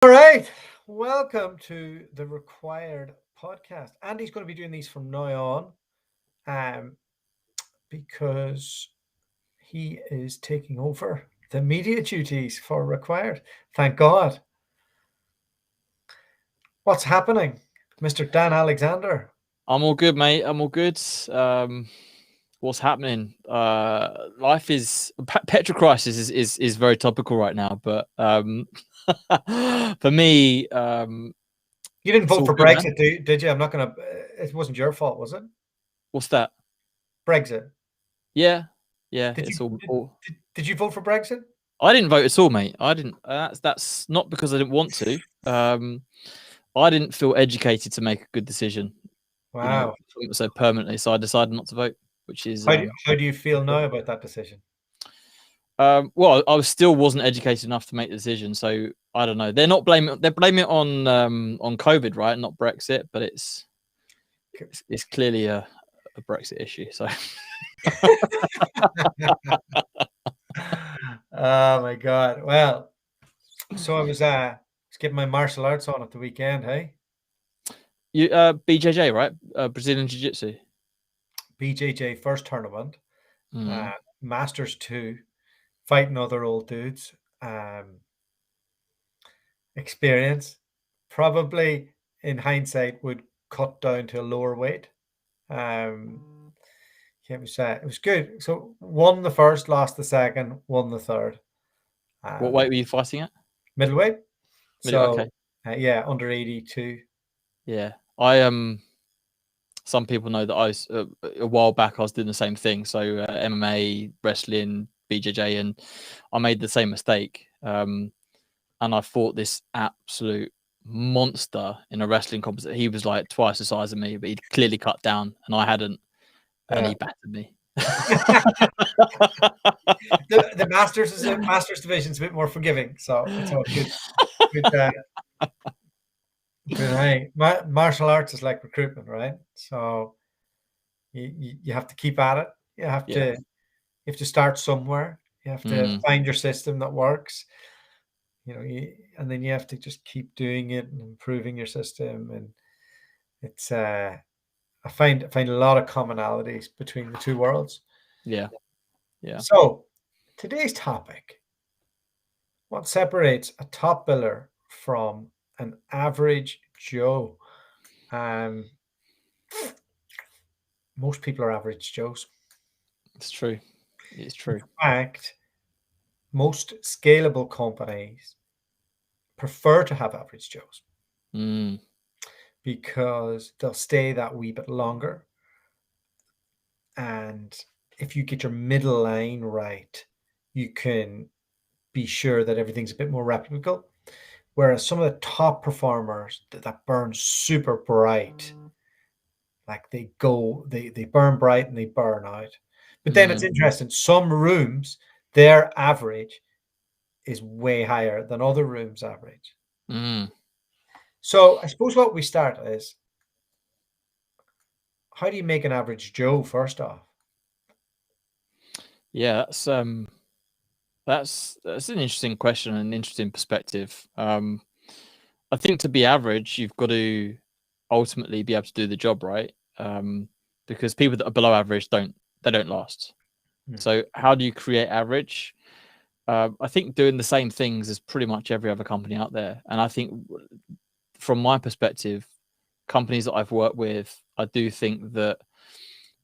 All right. Welcome to the RecWired podcast. Andy's going to be doing these from now on because he is taking over the media duties for RecWired. Thank God. What's happening, Mr. Dan Alexander? I'm all good, mate. I'm all good. What's happening? Life is petrol crisis is very topical right now. But for me, You didn't it's vote all for good, man. Brexit, did you? I'm not going to. It wasn't your fault, was it? What's that? Brexit. Yeah. Did you It's all. did you vote for Brexit? I didn't vote at all, mate. I didn't. That's not because I didn't want to. I didn't feel educated to make a good decision. Wow. So permanently. So I decided not to vote, which is. How do you feel now about that decision? Well, I still wasn't educated enough to make the decision, so I don't know. They're blaming it on COVID, right? Not Brexit, but it's clearly a Brexit issue. So, oh my God! Well, so I was getting my martial arts on at the weekend. Hey, you BJJ, right? Brazilian Jiu-Jitsu. BJJ first tournament, Mm. Masters 2, fighting other old dudes. Experience probably in hindsight would cut down to a lower weight. Yeah, it was good. So won the first, lost the second, won the third. What weight were you fighting at? Middleweight. So Okay. yeah, under 82. Yeah, some people know that a while back I was doing the same thing. So MMA, wrestling, BJJ, and I made the same mistake. And I fought this absolute monster in a wrestling competition. He was like twice the size of me, but he'd clearly cut down, and I hadn't, and he battered me. The Masters division is a bit more forgiving, so it's all good. But hey, martial arts is like recruitment, right? So you have to keep at it. You have to start somewhere. You have to find your system that works. And then you have to just keep doing it and improving your system. And it's I find a lot of commonalities between the two worlds. Yeah. So today's topic: what separates a top biller from an average Joe? Most people are average Joes. It's true. It's true. In fact, most scalable companies prefer to have average Joes because they'll stay that wee bit longer. And if you get your middle line right, you can be sure that everything's a bit more replicable. Whereas some of the top performers that burn super bright, like they burn bright and they burn out. But then it's interesting. Some rooms, their average is way higher than other rooms' average. So I suppose what we start is, how do you make an average Joe first off? Yeah, that's an interesting question and an interesting perspective. I think to be average, you've got to ultimately be able to do the job, right? Because people that are below average don't last. So how do you create average? I think doing the same things as pretty much every other company out there. And I think from my perspective, companies that I've worked with, I do think that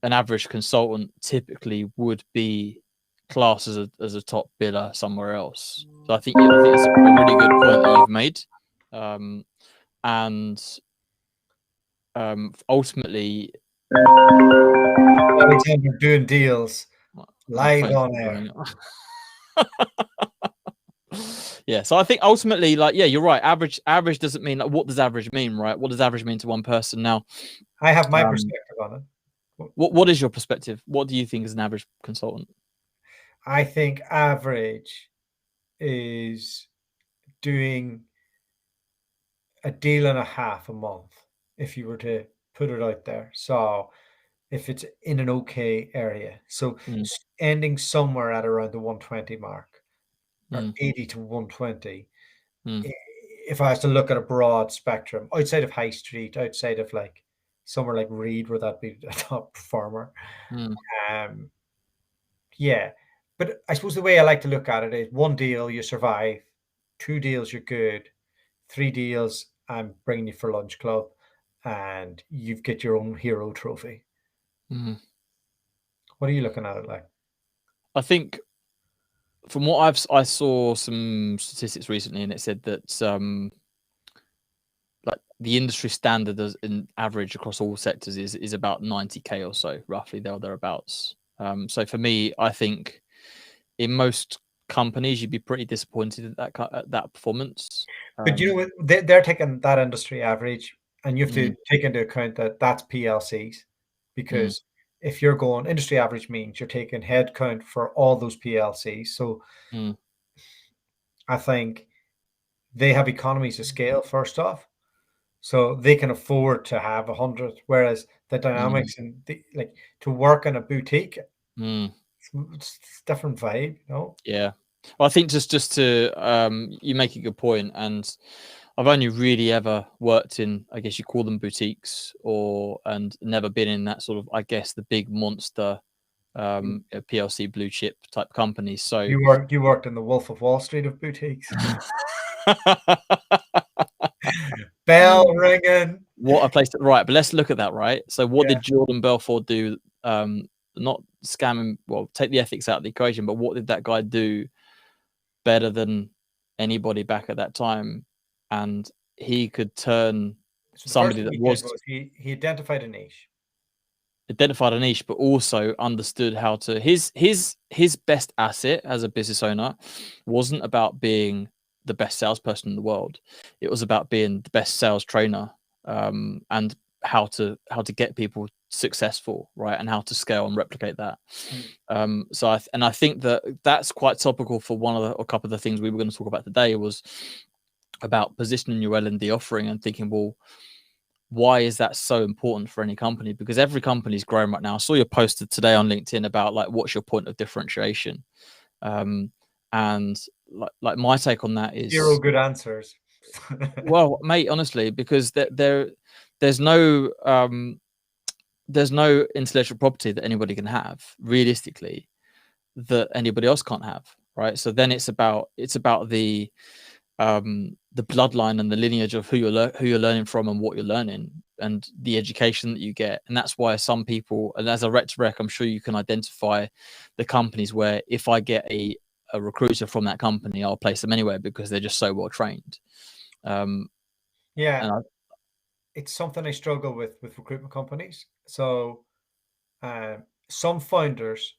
an average consultant typically would be classed as a top biller somewhere else. So I think it's a really good point that you've made. And ultimately, Alexander doing deals live on air. Yeah, so I think ultimately, you're right. Average doesn't mean, like, what does average mean, right? What does average mean to one person? Now, I have my perspective on it. What is your perspective? What do you think is an average consultant? I think average is doing a deal and a half a month, if you were to put it out there. So if it's in an okay area, so ending somewhere at around the 120 mark, or 80 to 120, if I was to look at a broad spectrum, outside of High Street, outside of like somewhere like Reed, where that'd be a top performer. Mm, Um, yeah. But I suppose the way I like to look at it is one deal, you survive, two deals, you're good, three deals, I'm bringing you for lunch club, and you get your own hero trophy. mm. What are you looking at it like? I think from what I saw some statistics recently, and it said that like the industry standard as in average across all sectors is about 90K or so, roughly there or thereabouts. So for me, I think in most companies you'd be pretty disappointed at that performance. But you know what? They're taking that industry average, and you have to Mm, take into account that that's PLCs, mm, because if you're going industry average means you're taking head count for all those PLCs. So mm, I think they have economies of scale first off, so they can afford to have 100. Whereas the mm, dynamics and the like to work in a boutique, mm. it's different vibe, you know. Yeah. Well, I think just to you make a good point, and I've only really ever worked in, I guess you call them boutiques, and never been in that sort of, I guess, the big monster PLC blue chip type companies. So You worked in the Wolf of Wall Street of boutiques. Bell ringing. what a place to right. But let's look at that, right? So what Yeah. did Jordan Belfort do? Not scamming, well, take the ethics out of the equation, but what did that guy do better than anybody back at that time? And he could turn So the first somebody thing that he did was was he identified a niche. identified a niche, but also understood how to his best asset as a business owner wasn't about being the best salesperson in the world. It was about being the best sales trainer, and how to get people successful, right, and how to scale and replicate that. So I think that that's quite topical for a couple of the things we were going to talk about today was about positioning your L&D offering and thinking, well, why is that so important for any company? Because every company is growing right now. I saw your posted today on LinkedIn about like what's your point of differentiation, and like my take on that Zero is, good answers. well, mate, honestly, because there's no there's no intellectual property that anybody can have realistically that anybody else can't have, right? So then it's about the bloodline and the lineage of who you're learning from and what you're learning and the education that you get. And that's why some people, and as a rec, I'm sure you can identify the companies where if I get a recruiter from that company, I'll place them anywhere because they're just so well trained. Um, Yeah, and I, it's something I struggle with recruitment companies. So some founders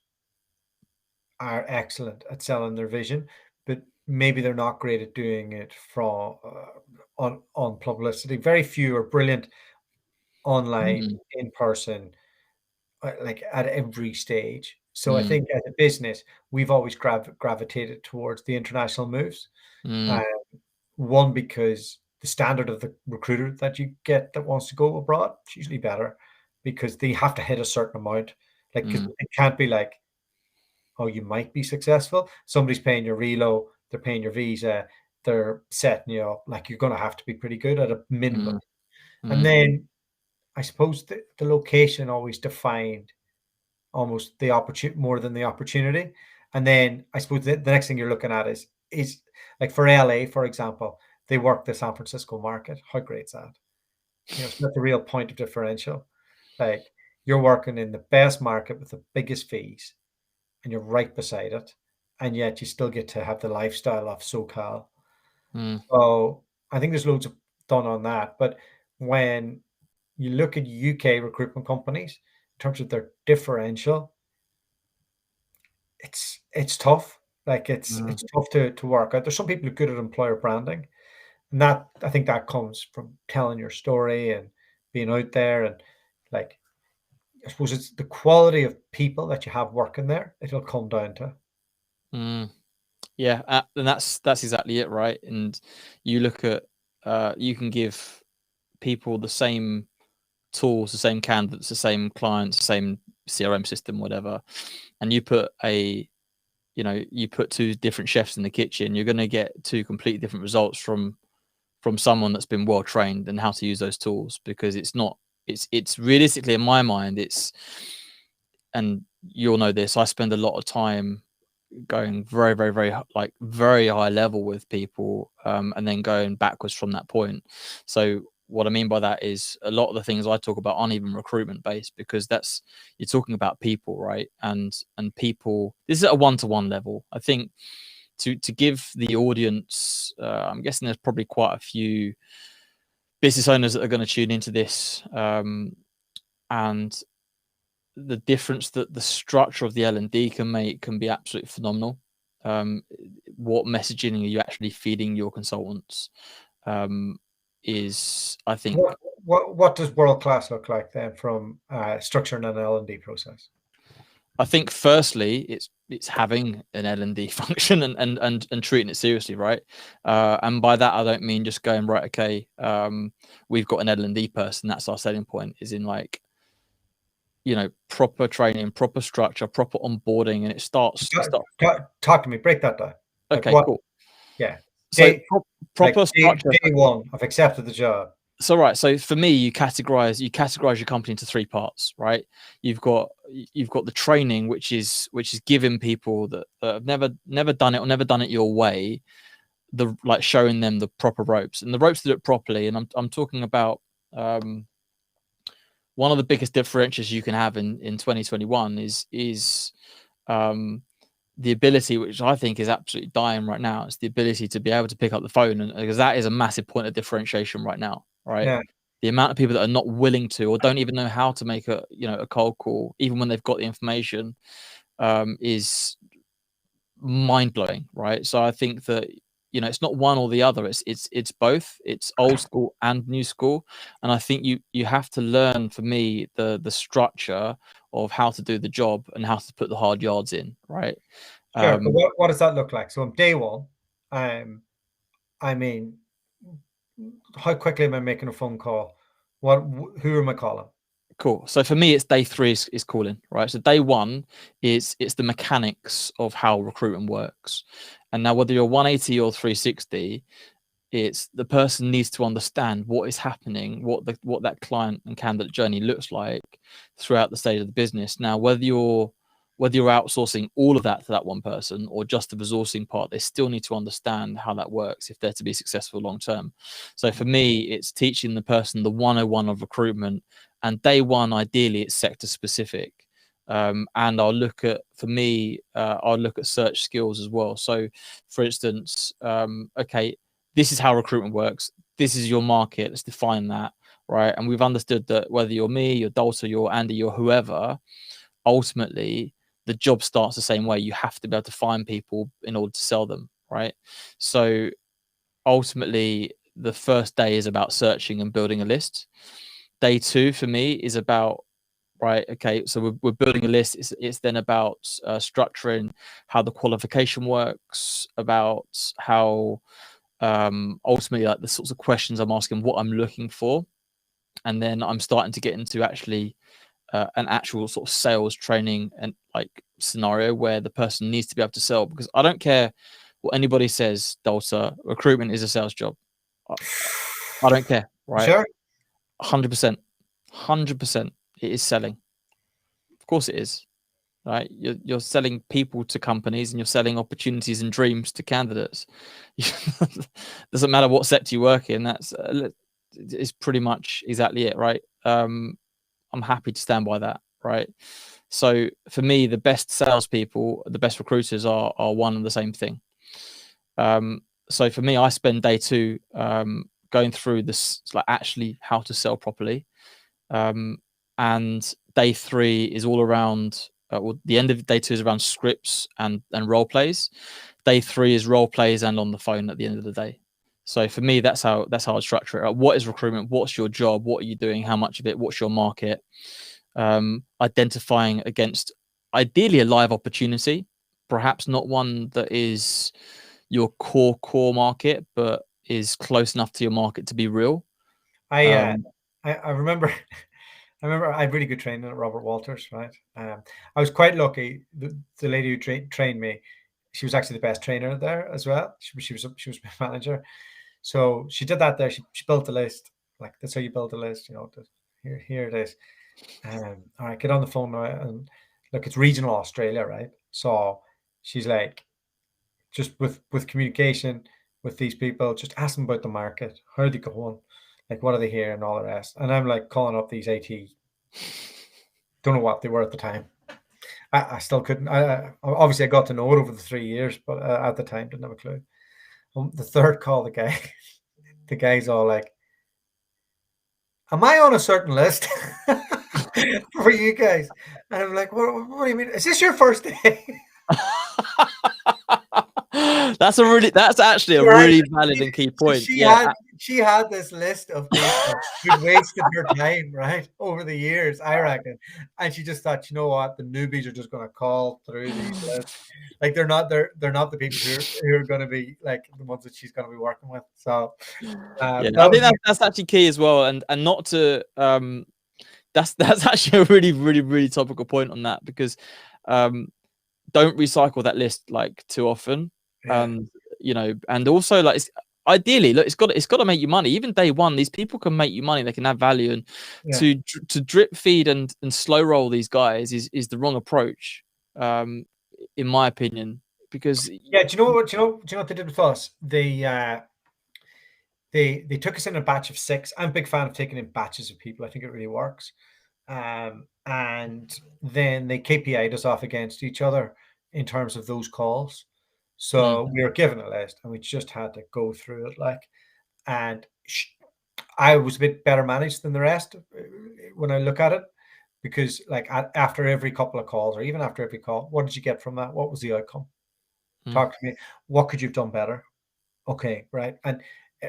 are excellent at selling their vision, but maybe they're not great at doing it from on publicity. Very few are brilliant online, mm, in person, like at every stage. So I mm, think as a business, we've always gravitated towards the international moves. Uh, mm, one, because the standard of the recruiter that you get that wants to go abroad is usually better because they have to hit a certain amount. Like, 'cause mm, it can't be like, oh, you might be successful. Somebody's paying your relo, they're paying your visa, they're setting you up. Like, you're going to have to be pretty good at a minimum. mm, And mm, then I suppose the location always defined almost the opportunity more than the opportunity. And then I suppose the next thing you're looking at is like for LA, for example, they work the San Francisco market. How great is that? You know, so that's a real point of differential. Like you're working in the best market with the biggest fees, and you're right beside it, and yet you still get to have the lifestyle of SoCal. mm, So I think there's loads of done on that. But when you look at UK recruitment companies in terms of their differential, it's tough. Like mm, it's tough to work out. There's some people who are good at employer branding, and that I think that comes from telling your story and being out there and like I suppose it's the quality of people that you have working there. It'll come down to. mm. Yeah, and that's exactly it, right? And you look at you can give people the same tools, the same candidates, the same clients, the same CRM system, whatever, and you put two different chefs in the kitchen, you're going to get two completely different results from from someone that's been well trained and how to use those tools, because it's realistically, in my mind, and you'll know this, I spend a lot of time going very, very, very, like very high level with people, and then going backwards from that point. So what I mean by that is a lot of the things I talk about aren't even recruitment based, because you're talking about people, right? And people, this is at a one-to-one level. I think to give the audience, I'm guessing there's probably quite a few business owners that are going to tune into this, and the difference that the structure of the L&D can make can be absolutely phenomenal. What messaging are you actually feeding your consultants? Is, I think, what does world class look like then from structuring an L&D process? I think firstly it's having an L&D function and treating it seriously, right? And by that I don't mean just going, right, okay, we've got an L&D person, that's our selling point, is in like, proper training, proper structure, proper onboarding, and it starts. Talk to me, break that down. Okay, like cool. Yeah. So proper structure. Day one, I've accepted the job. So right. So for me, you categorize your company into three parts, right? You've got the training, which is giving people that have never done it or never done it your way, showing them the proper ropes, and the ropes to do it properly. And I'm talking about one of the biggest differentiators you can have in 2021 is the ability, which I think is absolutely dying right now, is the ability to be able to pick up the phone, and because that is a massive point of differentiation right now, right? Yeah. The amount of people that are not willing to, or don't even know how to make a cold call, even when they've got the information, is mind blowing, right? So I think that it's not one or the other. It's both. It's old school and new school, and I think you have to learn, for me, the structure of how to do the job and how to put the hard yards in, right? Sure. But what does that look like? So on day one, I mean, how quickly am I making a phone call? Who am I calling? Cool. So for me, it's day three is calling, right? So day one it's the mechanics of how recruitment works. And now whether you're 180 or 360, it's the person needs to understand what is happening, what that client and candidate journey looks like throughout the stage of the business. Now, whether you're outsourcing all of that to that one person or just the resourcing part, they still need to understand how that works if they're to be successful long term. So for me, it's teaching the person the 101 of recruitment, and day one, ideally, it's sector specific. And I'll look at search skills as well. So for instance, okay, this is how recruitment works. This is your market. Let's define that, right? And we've understood that whether you're me, you're Doherty, you're Andy, you're whoever, ultimately the job starts the same way. You have to be able to find people in order to sell them, right? So ultimately, the first day is about searching and building a list. Day two for me is about, right, okay, so we're building a list. It's then about structuring how the qualification works, about how ultimately, like, the sorts of questions I'm asking, what I'm looking for, and then I'm starting to get into actually an actual sort of sales training and like scenario where the person needs to be able to sell, because I don't care what anybody says, Doherty, recruitment is a sales job. I don't care, right? Sure. 100%, it is selling. Of course it is, right? You're selling people to companies, and you're selling opportunities and dreams to candidates. Doesn't matter what sector you work in. That's is pretty much exactly it, right? I'm happy to stand by that, right? So for me, the best salespeople, the best recruiters are one and the same thing. So for me, I spend day two going through this, like, actually how to sell properly, and day three is all around. The end of day two is around scripts and role plays. Day three is role plays and on the phone at the end of the day. So for me, that's how I structure it. What is recruitment? What's your job? What are you doing? How much of it? What's your market? Identifying against ideally a live opportunity, perhaps not one that is your core market, but is close enough to your market to be real. I remember I had really good training at Robert Walters, right? I was quite lucky. The lady who trained me, she was actually the best trainer there as well. She was my manager. So she did that there. She built a list. Like, that's how you build a list, here it is. All right, get on the phone now. And look, it's regional Australia, right? So she's like, just with communication with these people, just ask them about the market. How are they going? Like, what are they hearing and all the rest? And I'm like calling up these AT, don't know what they were at the time. I still couldn't. Obviously I got to know it over the 3 years, but at the time didn't have a clue. The third call, the guy's all like, "Am I on a certain list for you guys?" And I'm like, what do you mean? Is this your first day?" That's actually a Right. really valid and key point. She had this list of people who'd wasted her time, right, over the years, I reckon. And she just thought, you know what, the newbies are just gonna call through these lists. Like, they're not the people who are gonna be like the ones that she's gonna be working with. So I think that's actually key as well. And not to that's actually a really, really, really topical point on that, because don't recycle that list like too often. And also, like, ideally, look, it's got to make you money. Even day one, these people can make you money. They can add value, and to drip feed and slow roll these guys is the wrong approach, in my opinion. Because do you know what they did with us? They took us in a batch of 6. I'm a big fan of taking in batches of people. I think it really works. And then they KPI'd us off against each other in terms of those calls. So we were given a list and we just had to go through it. Like, and I was a bit better managed than the rest when I look at it, because like after every couple of calls, or even after every call, what did you get from that? What was the outcome? Talk to me. What could you have done better? Okay, right. And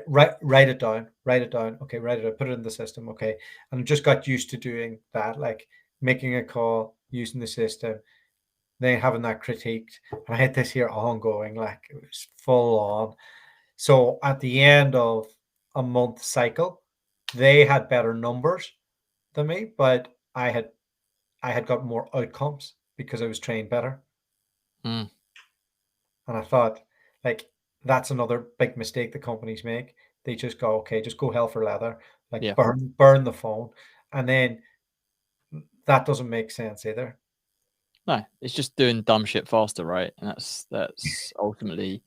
write it down. Okay, write it out, put it in the system. Okay. And just got used to doing that, like making a call, using the system, then having that critiqued. And I had this here ongoing, like it was full on. So at the end of a month cycle, they had better numbers than me, but I had got more outcomes because I was trained better. And I thought, like, that's another big mistake that companies make. They just go, okay, just go hell for leather, like burn the phone, and then that doesn't make sense either. No, it's just doing dumb shit faster, right? And that's ultimately,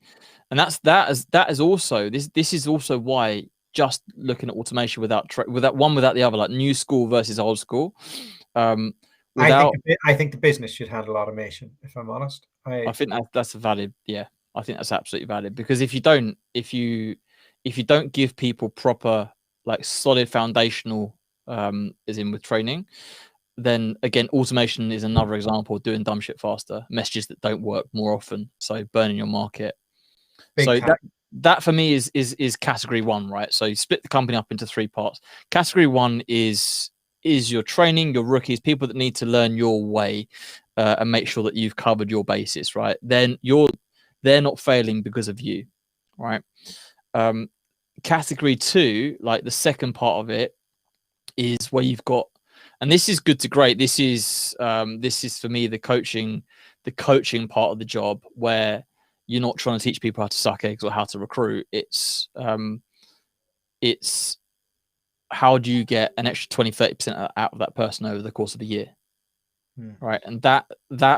and that is also this is also why just looking at automation without the other, like new school versus old school. I think the business should handle automation, if I'm honest. I think that's a valid. Yeah, I think that's absolutely valid, because if you don't give people proper, like, solid foundational, as in with training, then again, automation is another example of doing dumb shit faster, messages that don't work more often, so burning your market. That for me is category 1, right? So you split the company up into 3 parts. Category 1 is your training, your rookies, people that need to learn your way, and make sure that you've covered your basis, right? Then they're not failing because of you, right? Category 2, like the second part of it, is where you've got, and this is good to great. This is for me the coaching part of the job, where you're not trying to teach people how to suck eggs or how to recruit. It's how do you get an extra 20-30% out of that person over the course of a year, right? And that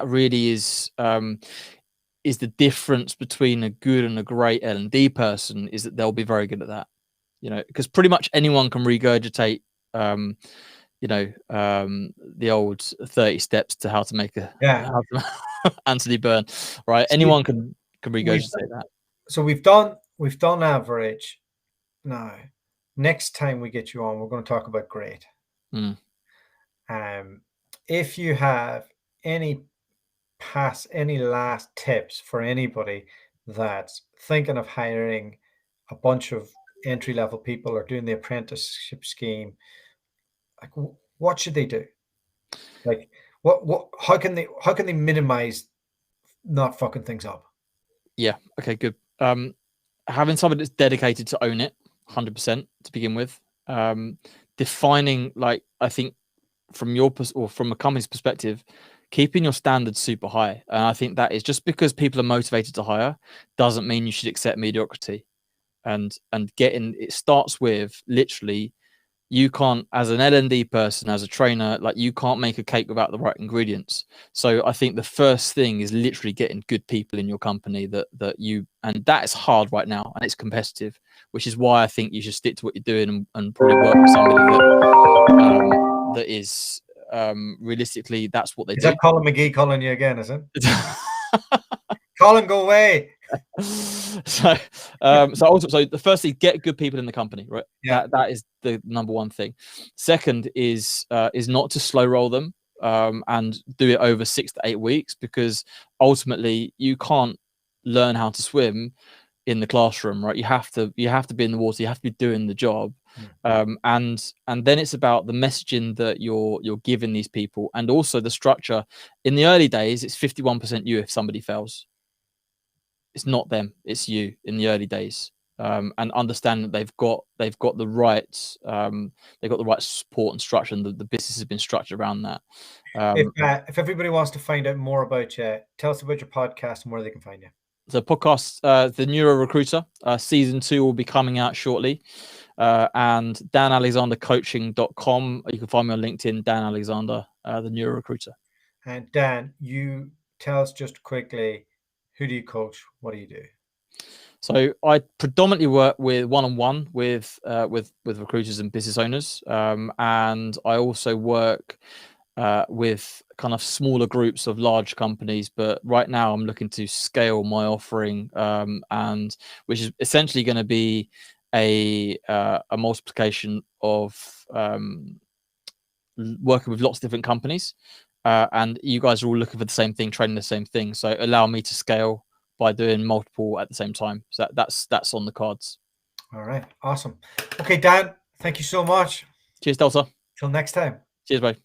really is the difference between a good and a great L&D person, is that they'll be very good at that, because pretty much anyone can regurgitate the old 30 steps to how to make Anthony Byrne, right? So anyone can regurgitate that. So we've done average. Now, next time we get you on, we're going to talk about great. If you have any last tips for anybody that's thinking of hiring a bunch of entry-level people or doing the apprenticeship scheme, like, what should they do? Like, how can they minimize not fucking things up? Yeah. Okay, good. Having somebody that's dedicated to own it 100% to begin with. Defining, like, I think from your or from a company's perspective, keeping your standards super high. And I think that is just because people are motivated to hire doesn't mean you should accept mediocrity. and getting it starts with literally. You can't, as an L&D person, as a trainer, like you can't make a cake without the right ingredients. So I think the first thing is literally getting good people in your company and that is hard right now and it's competitive, which is why I think you should stick to what you're doing and probably work with somebody that is realistically that's what they Is do. that Colin McGee calling you again? Is it? Colin, go away. So the first thing, get good people in the company, right? Yeah. That is the number one thing. Second is not to slow roll them and do it over 6 to 8 weeks, because ultimately you can't learn how to swim in the classroom, right? You have to be in the water, you have to be doing the job. And then it's about the messaging that you're giving these people, and also the structure. In the early days, it's 51% you if somebody fails. It's not them, it's you in the early days. And understand that they've got the right support and structure, and the business has been structured around that. If everybody wants to find out more about you, tell us about your podcast and where they can find you. The podcast, the Neuro Recruiter, season 2 will be coming out shortly. And danalexandercoaching.com. You can find me on LinkedIn, Dan Alexander, the Neuro Recruiter. And Dan, you tell us just quickly, who do you coach? What do you do? So I predominantly work with one-on-one with recruiters and business owners, and I also work with kind of smaller groups of large companies. But right now, I'm looking to scale my offering, and which is essentially going to be a multiplication of working with lots of different companies. And you guys are all looking for the same thing, training the same thing. So allow me to scale by doing multiple at the same time. So that's on the cards. All right. Awesome. Okay, Dan, thank you so much. Cheers, Delta. Till next time. Cheers, bye.